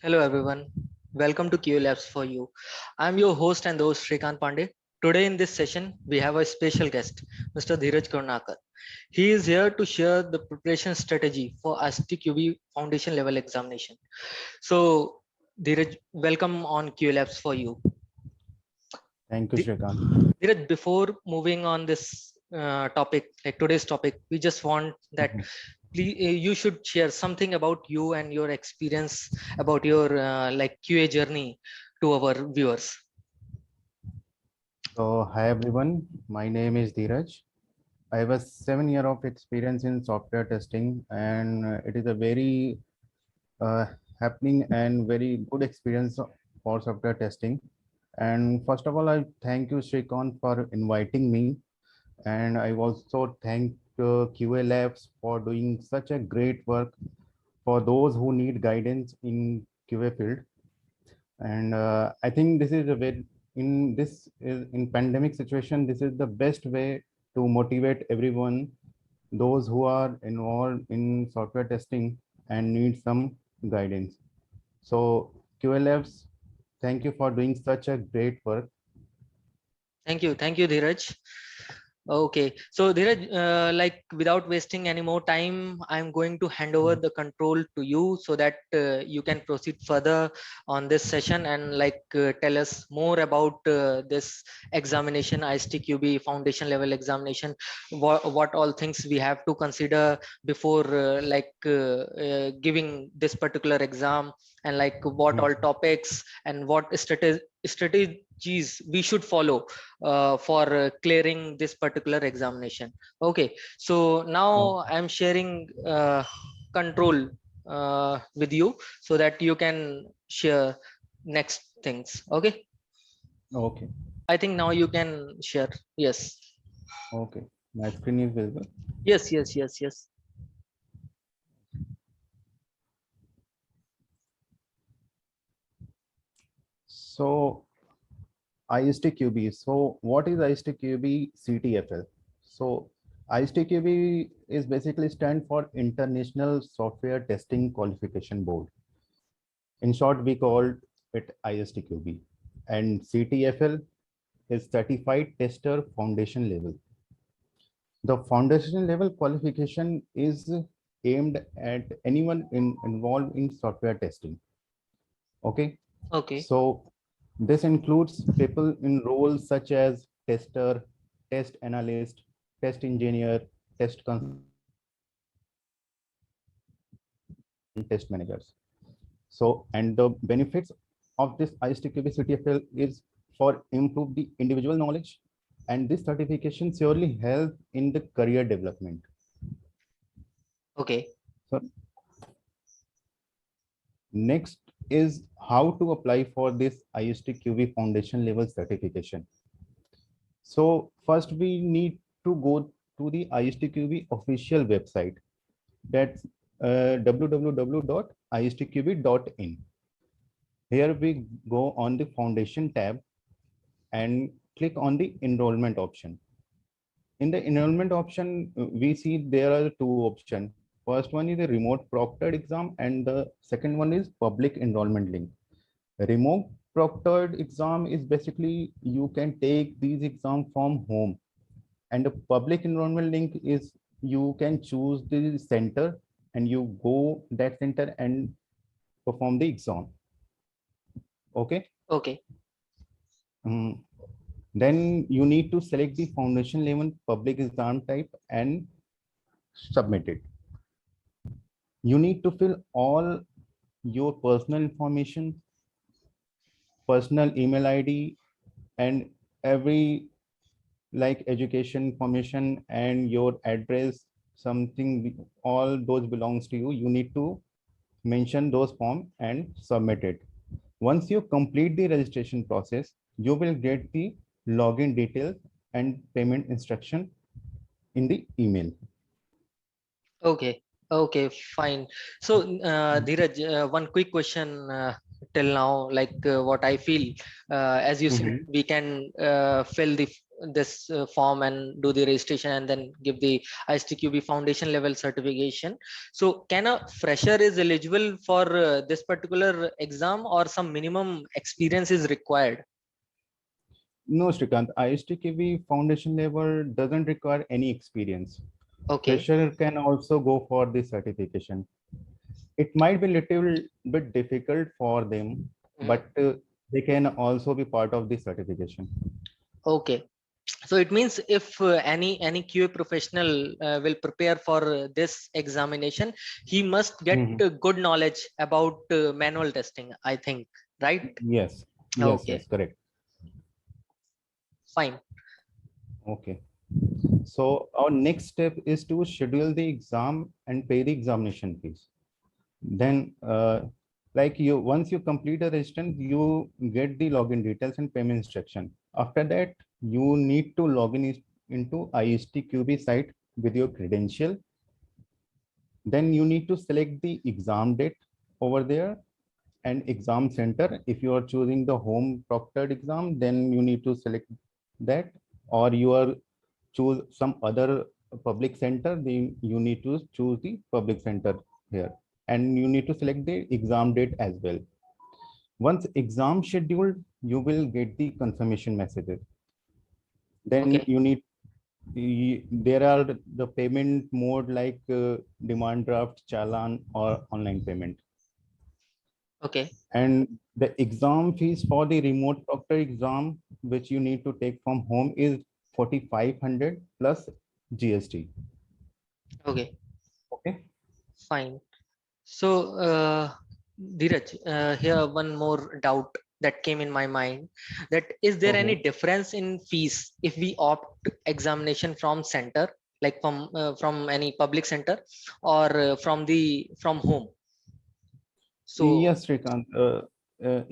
Hello everyone, welcome to QA Labs for You. I'm your host and host Shrikant Pandey. Today in this session, we have a special guest, Mr. Dheeraj Karnakar. He is here to share the preparation strategy for ISTQB foundation level examination. So Dheeraj, welcome on QA Labs for You. Thank you, Dhi- Shrikant. Dheeraj, before moving on this topic, like today's topic, we just want that Mhm. you should share something about you and your experience about your like QA journey to our viewers. So, hi everyone. My name is Dheeraj. I have a 7 year of experience in software testing, and it is a very uh, happening and very good experience for software testing. And first of all, I thank you, Shrikant, for inviting me. And I also thank QA Labs for doing such a great work for those who need guidance in QA field. And I think this is a very in pandemic situation, this is the best way to motivate everyone, those who are involved in software testing and need some guidance. So QLFs, thank you for doing such a great work. Thank you, Dheeraj. Okay, so Dheeraj, like without wasting any more time, I'm going to hand over the control to you so that you can proceed further on this session and like tell us more about this examination, ISTQB foundation level examination. What all things we have to consider before giving this particular exam, and like what all Mhm. topics and what strategies we should follow for clearing this particular examination. Okay, so Oh, now I'm sharing control with you so that you can share next things. Okay, okay, I think now you can share. Yes, okay. My screen is visible. yes. So ISTQB. So what is ISTQB CTFL? So ISTQB is basically stand for International Software Testing Qualification Board. In short, we call it ISTQB. And CTFL is Certified Tester Foundation Level. The foundation level qualification is aimed at anyone involved in software testing. Okay. Okay, So this includes people in roles such as tester, test analyst, test engineer, test consultant, and test managers. So, and the benefits of this ISTQB CTFL is for improve the individual knowledge, and this certification surely help in the career development. okay, So next is how to apply for this ISTQB foundation level certification. So first we need to go to the ISTQB official website. That's www.istqb.in. Here we go on the foundation tab and click on the enrollment option. In the enrollment option, we see there are two options. First one is a remote proctored exam, and the second one is public enrollment link. Remote proctored exam is basically you can take these exam from home, and the public enrollment link is you can choose the center and you go that center and perform the exam. Okay. okay, Mm, then you need to select the foundation level public exam type and submit it. You need to fill all your personal information, personal email ID, and every like education information and your address, something, all those belongs to you. You need to mention those form and submit it. Once you complete the registration process, you will get the login details and payment instruction in the email. okay, okay, fine. So, Dheeraj, one quick question till now, like what I feel, as you said, Mhm. we can fill the this form and do the registration and then give the ISTQB foundation level certification. So can a fresher is eligible for this particular exam, or some minimum experience is required? No, Srikant, ISTQB foundation level doesn't require any experience. Okay. Fresher can also go for the certification. It might be little bit difficult for them, Mhm. but they can also be part of the certification. Okay. So it means if any QA professional will prepare for this examination, he must get Mhm. good knowledge about manual testing, I think, right? Yes, yes, Okay, yes, correct. fine. Okay. So our next step is to schedule the exam and pay the examination fees. Then, like you, once you complete the registration, you get the login details and payment instruction. After that, you need to log in into ISTQB site with your credential. Then you need to select the exam date over there and exam center. If you are choosing the home proctored exam, then you need to select that, or you are choose some other public center, then you need to choose the public center here, and you need to select the exam date as well. Once exam scheduled, you will get the confirmation messages. Then Okay, you need there are the payment mode like demand draft, challan, or online payment. okay, And the exam fees for the remote proctor exam, which you need to take from home, is 4,500 plus GST. okay, Okay. fine. So, Dheeraj, here one more doubt that came in my mind, that is there any Okay. difference in fees if we opt examination from center, like from any public center, or from home? So, Yes, Srikant.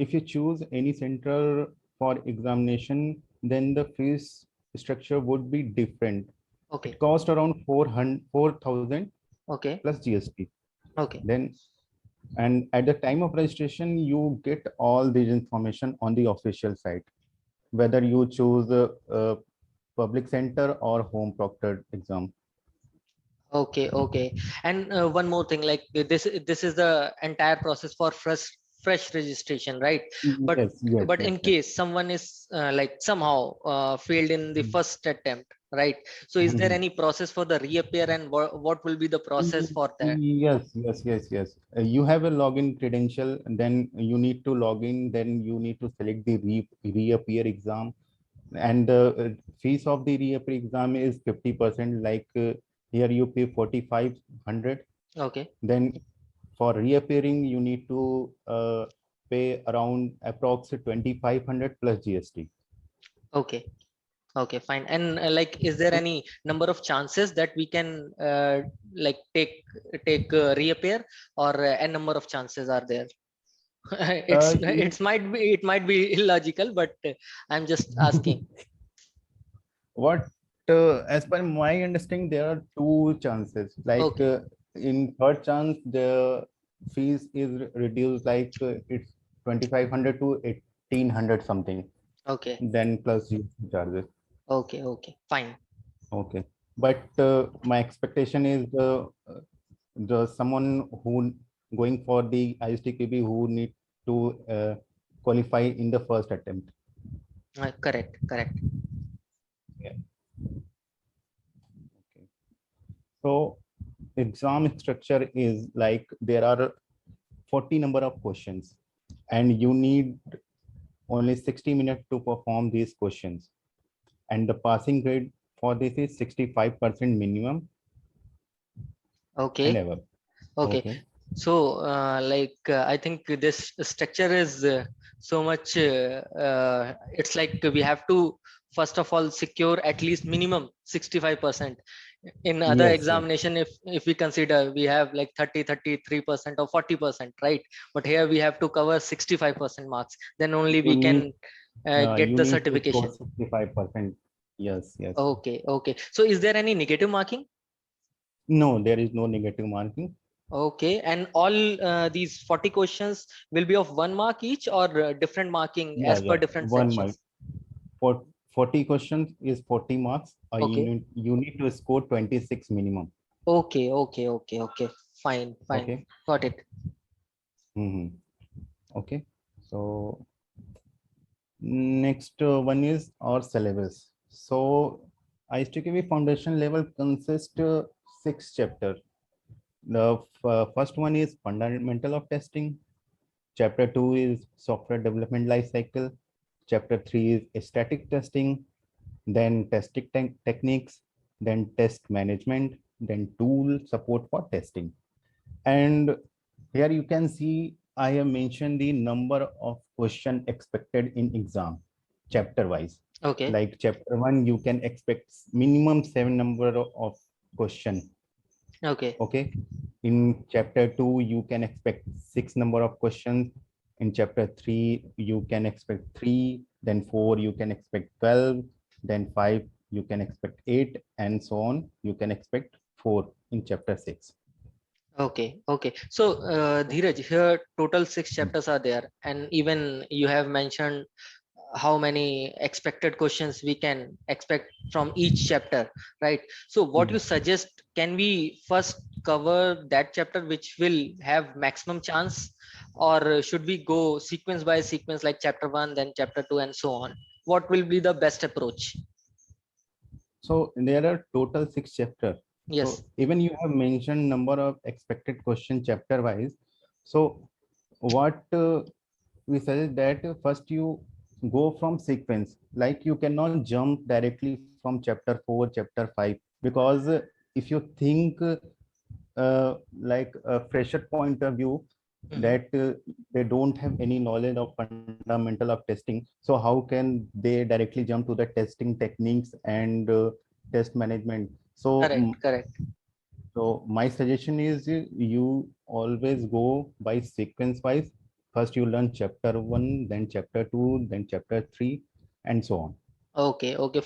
If you choose any center for examination, then the fees structure would be different. okay, It costs around 4,000 okay, plus GST. okay, Then, and at the time of registration, you get all this information on the official site, whether you choose a public center or home proctored exam. okay. And one more thing, like this is the entire process for fresh registration, right? But Yes, yes, but yes, in yes. case someone is like somehow failed in the Mhm. first attempt, right? So is there Mhm. any process for the reappear, and what will be the process for that? Yes, yes, yes, yes. You have a login credential, and then you need to log in, then you need to select the reappear exam. And the fees of the reappear exam is 50%. Like here you pay 4,500. Okay, Then for reappearing, you need to pay around approx 2,500 plus GST. okay, okay, fine. And like, is there any number of chances that we can like take reappear, or a number of chances are there? You, It might be illogical, but I'm just asking. what as per my understanding, there are two chances. Like Okay, in third chance, the fees is reduced, like it's 2,500 to 1,800 something, okay, then plus GST charges. okay, fine. Okay, but my expectation is the someone who going for the ISTQB who need to qualify in the first attempt. Correct, correct. Yeah. Okay. So exam structure is like there are 40 number of questions, and you need only 60 minutes to perform these questions. And the passing grade for this is 65% minimum and Okay, above. okay. Okay. So, like, I think this structure is so much. It's like we have to first of all secure at least minimum 65%. In other Yes, yes. examination, if we consider, we have like 33% or 40%, right? But here we have to cover 65% marks. Then only You we need can get you the need to score certification. 65%. Yes, yes. Okay, okay. So, is there any negative marking? No, there is no negative marking. Okay, and all these 40 questions will be of 1 mark each, or different marking Yeah, as per yeah. different One mark sections? for 40 questions is 40 marks. Okay. You need to score 26 minimum. Okay. Okay. Okay. Okay. Fine. Fine. Okay. Got it. Mhm. Okay. So next one is our syllabus. So ISTQB foundation level consists 6 chapters. The first one is fundamental of testing. Chapter 2 is software development life cycle. Chapter 3 is static testing, then testing techniques, then test management, then tool support for testing. And here you can see I have mentioned the number of question expected in exam chapter wise. Okay. Like chapter 1, you can expect minimum 7 number of question. Okay. Okay. In chapter 2, you can expect 6 number of questions. In chapter 3, you can expect 3, then 4, you can expect 12, then 5, you can expect 8, and so on. You can expect 4 in chapter 6. Okay. Okay. So, Dheeraj, here total 6 chapters are there, and even you have mentioned how many expected questions we can expect from each chapter, right? So what you suggest, can we first cover that chapter which will have maximum chance, or should we go sequence by sequence, like chapter 1 then chapter 2 and so on? What will be the best approach? So there are total 6 chapters. Yes. So even you have mentioned number of expected question chapter wise. So what we suggest that first you go from sequence. Like you cannot jump directly from chapter 4, chapter 5, because if you think like a fresher point of view, Mhm. that they don't have any knowledge of fundamental of testing, so how can they directly jump to the testing techniques and test management? So Correct, correct. so my suggestion is you always go by sequence wise. First you learn chapter 1, then chapter 2, then chapter 3, and so on. Okay, okay.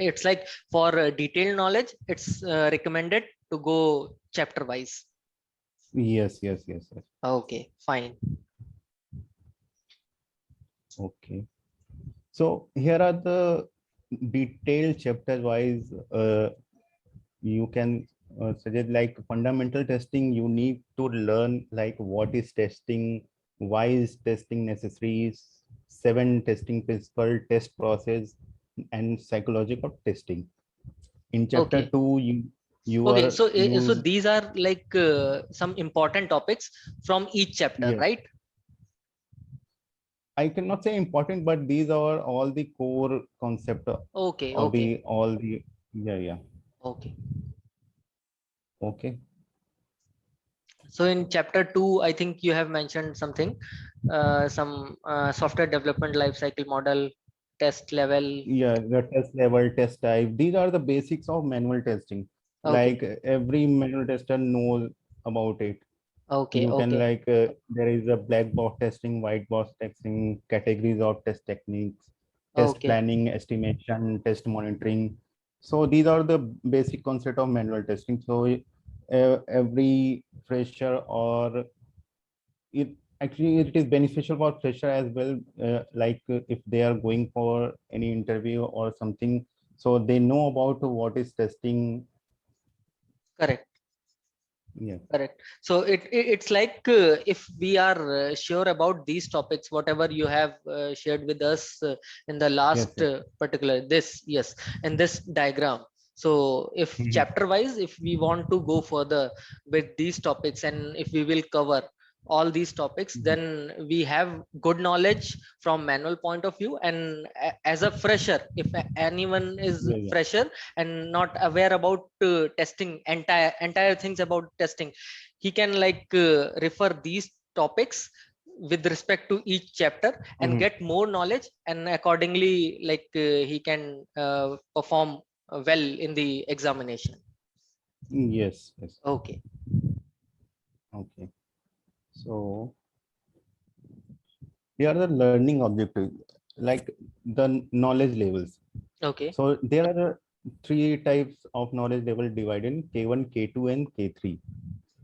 It's like for detailed knowledge, it's recommended to go chapter wise. Yes, yes, yes, yes. Okay, fine. Okay. So here are the detailed chapter wise. You can suggest like fundamental testing. You need to learn like what is testing, why is testing necessary, 7 testing principle, test process, and psychology of testing. In chapter Okay. 2, you Okay, are so so use. these are like some important topics from each chapter, Yes, right? I cannot say important, but these are all the core concept Okay, of okay, the all the. Yeah, yeah. okay. Okay. So in chapter 2, I think you have mentioned something, some software development lifecycle model, test level. Yeah, the test level, test type. These are the basics of manual testing. Okay, Like every manual tester knows about it. okay, You can okay, like there is a black box testing, white box testing, categories of test techniques, test okay. planning, estimation, test monitoring. So these are the basic concept of manual testing. So every fresher or it actually it is beneficial for fresher as well, like if they are going for any interview or something, so they know about what is testing. Correct. Yeah. Correct. So it's like if we are sure about these topics, whatever you have shared with us in the Yes, last yes. particular this, yes, in this diagram. So if Mhm. chapter wise, if we want to go further with these topics, and if we will cover all these topics, Mhm. then we have good knowledge from manual point of view. And as a fresher, if anyone is Yeah, yeah. fresher and not aware about testing, entire things about testing, he can like refer these topics with respect to each chapter and Mhm. get more knowledge, and accordingly like he can perform well in the examination. Yes, yes. Okay. Okay. So here are the learning objectives, like the knowledge levels. Okay. So there are 3 types of knowledge level divided in K1, K2, and K3.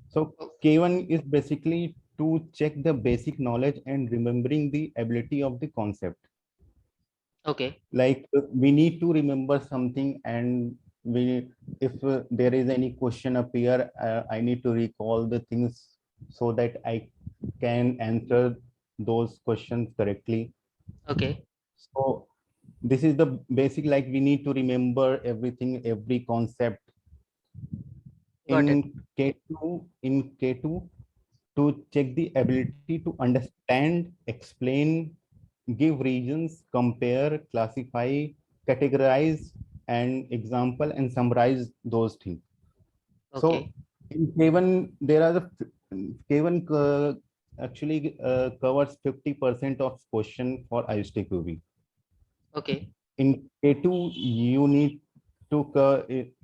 So K1 is basically to check the basic knowledge and remembering the ability of the concept. Okay. Like we need to remember something, and we, if there is any question appear, I need to recall the things so that I can answer those questions correctly. Okay. So this is the basic, like we need to remember everything, every concept. Got it. In K2, to check the ability to understand, explain, give reasons, compare, classify, categorize, and example and summarize those things. So Okay. in K1, there are the K1 actually covers 50% of question for ISTQB. Okay. In K2, you need to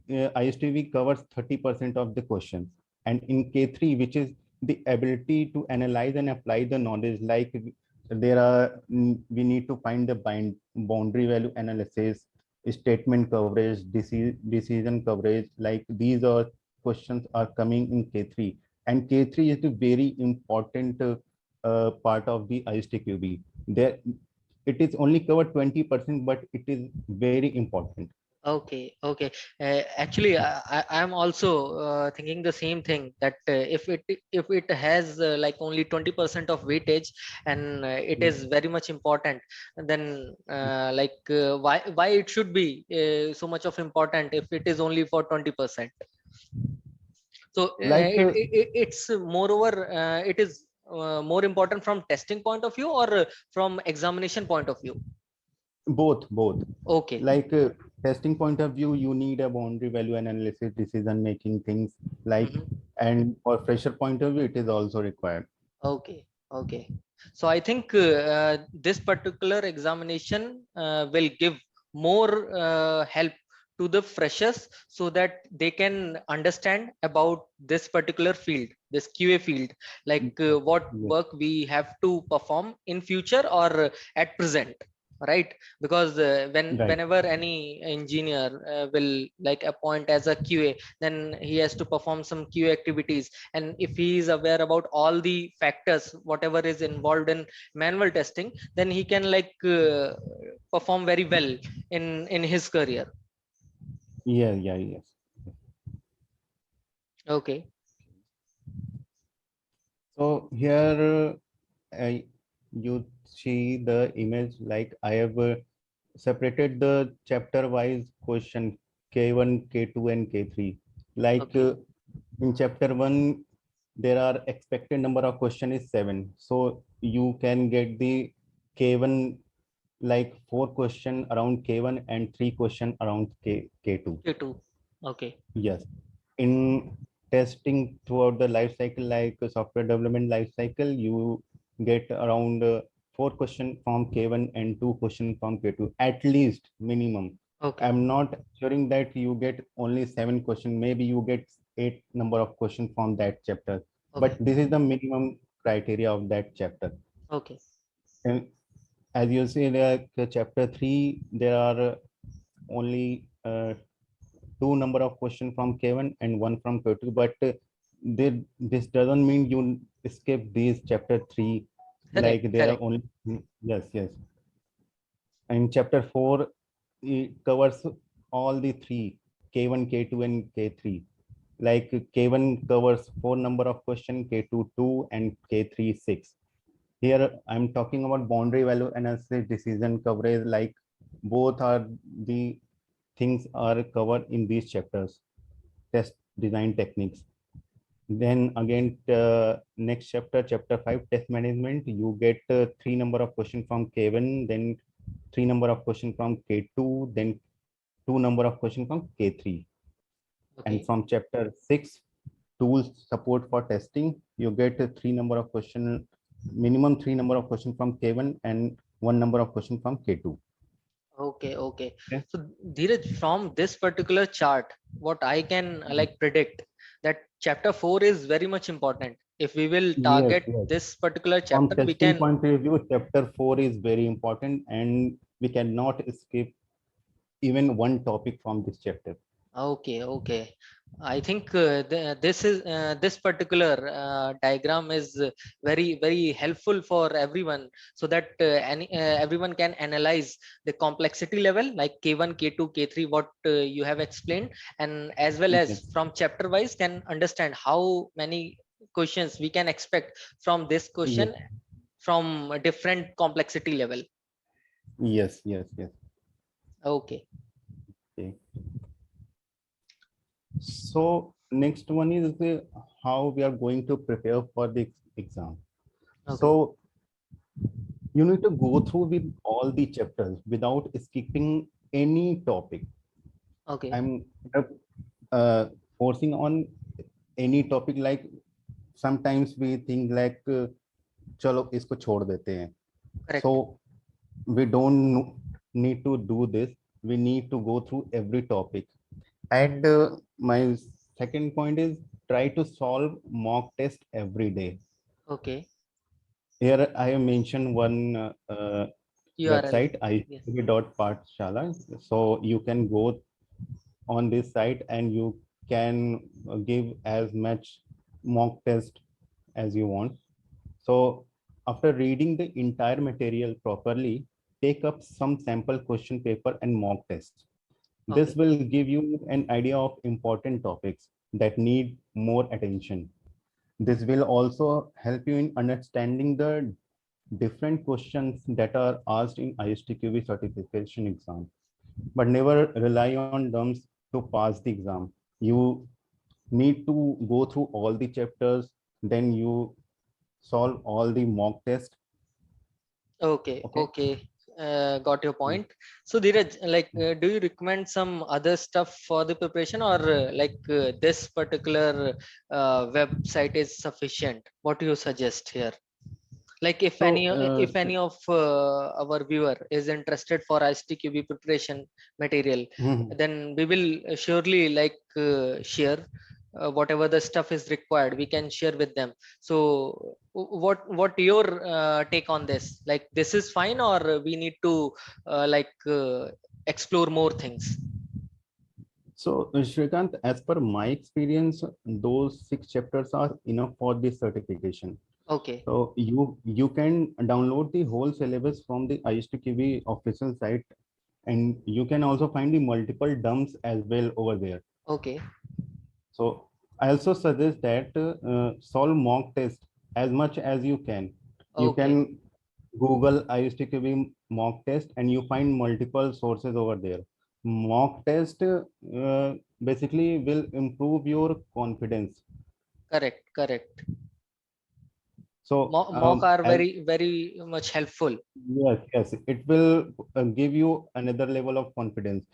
ISTV covers 30% of the questions, and in K3, which is the ability to analyze and apply the knowledge, like there are we need to find the boundary value analysis, statement coverage, decision coverage. Like these are questions are coming in K3, and K3 is the very important part of the ISTQB. There it is only covered 20%, but it is very important. Okay, okay. Actually, I am also thinking the same thing that if it has like only 20% of weightage and it is very much important, then why it should be so much of important if it is only for 20%? So Like it's moreover it is more important from testing point of view or from examination point of view. both. Okay. Like testing point of view, you need a boundary value analysis, decision making things. Like, Mhm. and for fresher point of view, it is also required. Okay, okay. So I think this particular examination will give more help to the freshers so that they can understand about this particular field, this QA field, like what Yes, work we have to perform in future or at present, right? Because right. whenever any engineer will like appoint as a QA, then he has to perform some QA activities, and if he is aware about all the factors whatever is involved in manual testing, then he can like perform very well in his career. Yes. Okay. So here you see the image, like I have separated the chapter wise question K1, K2, and K3. Like Okay. in chapter 1, there are expected number of question is 7. So you can get the K1 like 4 question around K1 and 3 question around K2. K2. Okay. Yes. In testing throughout the life cycle, like software development life cycle, you get around 4 question from K1 and 2 question from K2, at least minimum. Okay. I'm not assuring that you get only 7 question. Maybe you get 8 number of question from that chapter. But Okay. this is the minimum criteria of that chapter. Okay. And as you see, like chapter 3, there are only 2 number of question from K1 and 1 from K2, but this doesn't mean you escape these chapter 3. Correct. Like there are Correct. only, yes. And chapter 4, it covers all the 3, K1, K2, and K3. Like K1 covers 4 number of question, K2 2, and K3 6. Here I'm talking about boundary value analysis, decision coverage. Like both are the things are covered in these chapters. Test design techniques. Then again, next chapter, chapter 5, test management, you get 3 number of question from K1, then 3 number of question from K2, then 2 number of question from K3. And Okay. from chapter 6, tools support for testing, you get 3 number of question, minimum 3 number of question from K1 and 1 number of question from K2. Okay, okay. Okay. So Dheeraj, from this particular chart, what I can like predict that chapter 4 is very much important. If we will Yes, target yes. this particular From chapter, we testing can. point of view, chapter 4 is very important, and we cannot escape even one topic from this chapter. Okay, okay. I think this particular diagram is very helpful for everyone, so that everyone can analyze the complexity level like K1, K2, K3, what you have explained, and as well as Yes, from chapter wise can understand how many questions we can expect from this yes, question from a different complexity level. yes, yes, yes. Okay. Okay. So next one is how we are going to prepare for the exam. Okay. So you need to go through with all the chapters without skipping any topic. Okay. I'm uh, forcing on any topic, like sometimes we think like चलो इसको छोड़ देते हैं. So Correct. we don't need to do this. We need to go through every topic. And my second point is try to solve mock test every day. Okay. Here I have mentioned one URL. website, Yes. itv.pathshala. So you can go on this site and you can give as much mock test as you want. So after reading the entire material properly, take up some sample question paper and mock test. This Okay. will give you an idea of important topics that need more attention. This will also help you in understanding the different questions that are asked in ISTQB certification exam, but never rely on them to pass the exam. You need to go through all the chapters, then you solve all the mock test. Okay, Okay. okay. Got your point. So, Dheeraj, like, do you recommend some other stuff for the preparation, or this particular website is sufficient? What do you suggest here? Like, So if any of our viewer is interested for ISTQB preparation material, mhm. then we will surely share whatever the stuff is required. We can share with them. So, what your take on this? Like, this is fine, or we need to explore more things? So, Shrikant, as per my experience, those 6 chapters are enough for this certification. Okay, So you can download the whole syllabus from the ISTQB official site, and you can also find the multiple dumps as well over there. okay, So I also suggest that solve mock test as much as you can. You okay. can Google ISTQB mock test and you find multiple sources over there. Mock test basically will improve your confidence. Correct, correct. So Mock are as very much helpful. yes, yes, it will give you another level of confidence.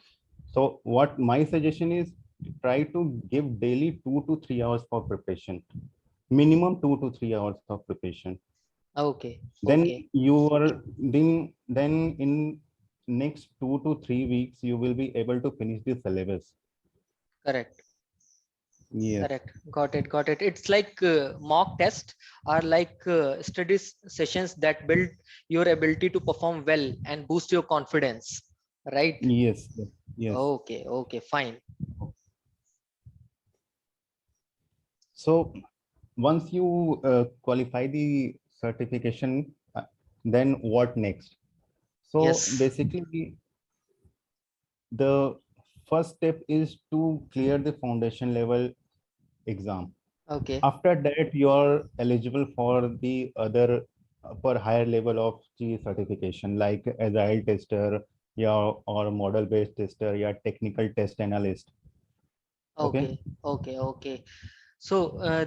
So what my suggestion is, try to give daily 2 to 3 hours for preparation, minimum 2 to 3 hours of preparation. Okay, Then okay. you are then in next 2 to 3 weeks you will be able to finish the syllabus. Correct. Yes, Correct. Got it. Got it. It's like mock test are like sessions that build your ability to perform well and boost your confidence. Right. yes, yes, yes. Okay. Okay. Fine. So once you qualify the certification, then what next? So Yes. basically, the first step is to clear the foundation level exam. Okay. After that, you are eligible for the other upper higher level of G certification, like agile tester, yeah, or model based tester, yeah, technical test analyst. Okay. Okay. Okay. Okay. So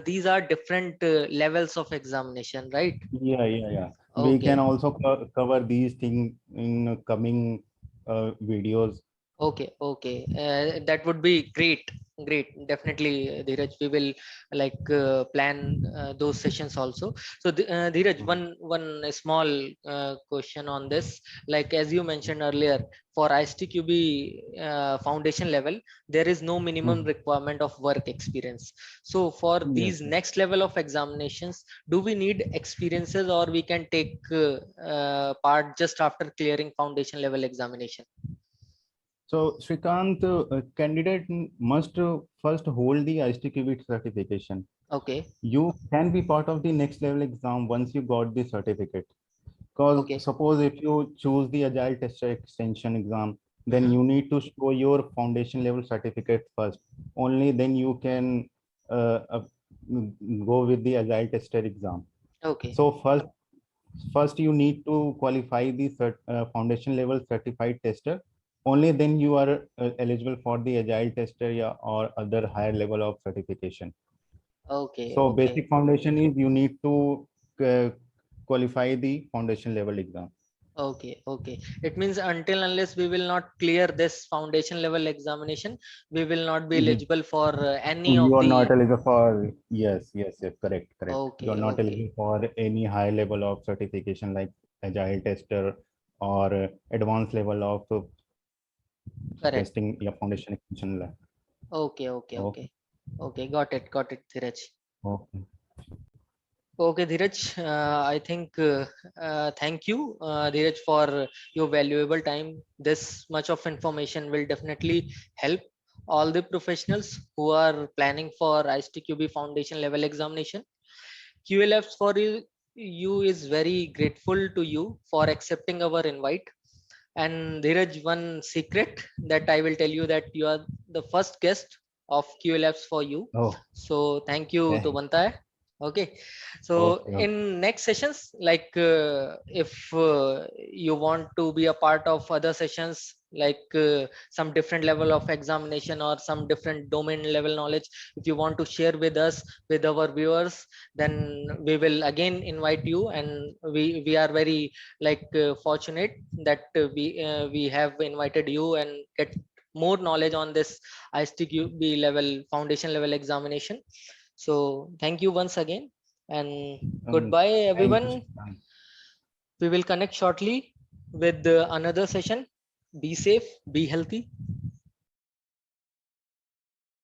these are different levels of examination, right? Yeah, yeah, yeah. We can Okay. also cover these things in coming videos. Okay, okay. That would be great. Great. Definitely, Dheeraj, we will plan those sessions also. So, Dheeraj, Mhm. one small question on this. Like as you mentioned earlier, for ISTQB foundation level, there is no minimum Mhm. requirement of work experience. So, for Yes. these next level of examinations, do we need experiences, or we can take part just after clearing foundation level examination? So Shrikant, candidate must first hold the ISTQB certification. Okay. You can be part of the next level exam once you got the certificate. Because Okay. suppose if you choose the Agile Tester Extension exam, then Mhm. you need to show your foundation level certificate first. Only then you can go with the Agile Tester exam. Okay. So first you need to qualify the foundation level certified tester. Only then you are eligible for the Agile Tester, yeah, or other higher level of certification. Okay. So Okay. basic foundation is you need to uh, qualify the foundation level exam. Okay, okay. It means until unless we will not clear this foundation level examination, we will not be Mhm. eligible for any You of are not the. eligible for, yes, yes, yes, correct, correct. You are Okay, not okay. eligible for any high level of certification like Agile Tester or advanced level of Correct. testing your foundation extension. Okay, okay, Okay, okay. Okay, got it, Dheeraj. okay. Okay, Dheeraj, I think thank you, Dheeraj, for your valuable time. This much of information will definitely help all the professionals who are planning for ISTQB foundation level examination. QLFs for you is very grateful to you for accepting our invite. And Dheeraj, one secret that I will tell you that you are the first guest of QLFs for you. Oh, So thank you to okay, Bantaya. Okay. So okay, okay. in next sessions, like if you want to be a part of other sessions, like some different level of examination or some different domain level knowledge, if you want to share with us, with our viewers, then we will again invite you. And we are very like fortunate that we have invited you and get more knowledge on this ISTQB level foundation level examination. So thank you once again and goodbye Thank you, everyone. Shrikant. We will connect shortly with another session. Be safe, be healthy.